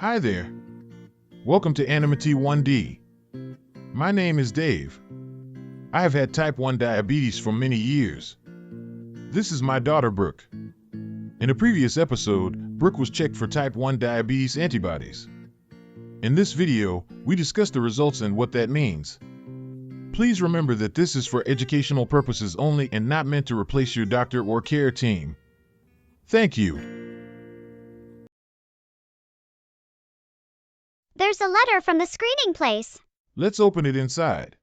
Hi there. Welcome to Anonymity 1D. My name is Dave. I have had type 1 diabetes for many years. This is my daughter, Brooke. In a previous episode, Brooke was checked for type 1 diabetes antibodies. In this video, we discuss the results and what that means. Please remember that this is for educational purposes only and not meant to replace your doctor or care team. Thank you. There's a letter from the screening place. Let's open it inside.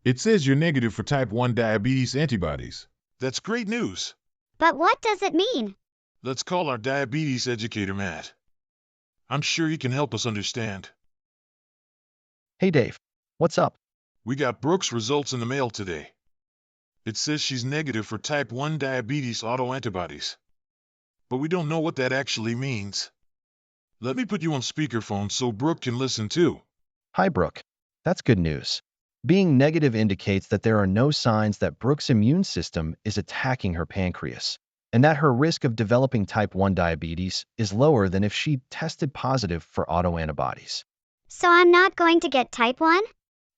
It says you're negative for type 1 diabetes antibodies. That's great news. But what does it mean? Let's call our diabetes educator, Matt. I'm sure he can help us understand. Hey Dave, what's up? We got Brooke's results in the mail today. It says she's negative for type 1 diabetes autoantibodies. But we don't know what that actually means. Let me put you on speakerphone so Brooke can listen too. Hi Brooke. That's good news. Being negative indicates that there are no signs that Brooke's immune system is attacking her pancreas, and that her risk of developing type 1 diabetes is lower than if she tested positive for autoantibodies. So I'm not going to get type 1?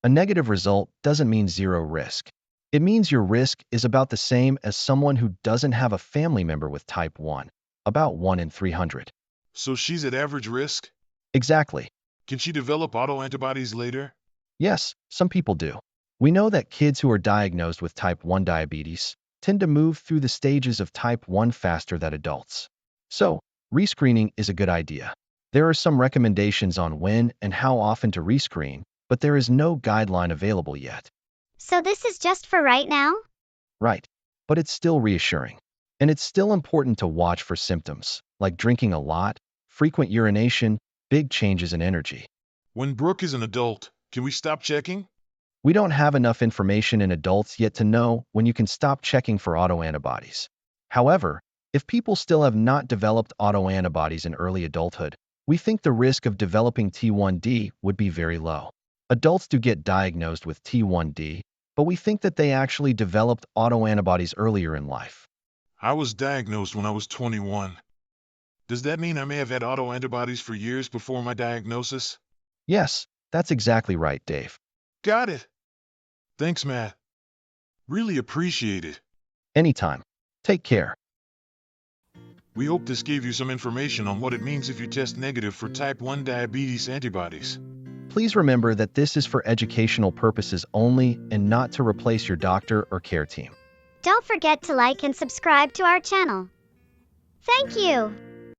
A negative result doesn't mean zero risk. It means your risk is about the same as someone who doesn't have a family member with type 1, about 1 in 300. So she's at average risk? Exactly. Can she develop autoantibodies later? Yes, some people do. We know that kids who are diagnosed with type 1 diabetes tend to move through the stages of type 1 faster than adults. So, rescreening is a good idea. There are some recommendations on when and how often to rescreen, but there is no guideline available yet. So this is just for right now? Right. But it's still reassuring. And it's still important to watch for symptoms, like drinking a lot, frequent urination, big changes in energy. When Brooke is an adult, can we stop checking? We don't have enough information in adults yet to know when you can stop checking for autoantibodies. However, if people still have not developed autoantibodies in early adulthood, we think the risk of developing T1D would be very low. Adults do get diagnosed with T1D, but we think that they actually developed autoantibodies earlier in life. I was diagnosed when I was 21. Does that mean I may have had autoantibodies for years before my diagnosis? Yes, that's exactly right, Dave. Got it. Thanks, Matt. Really appreciate it. Anytime. Take care. We hope this gave you some information on what it means if you test negative for type 1 diabetes antibodies. Please remember that this is for educational purposes only and not to replace your doctor or care team. Don't forget to like and subscribe to our channel. Thank you.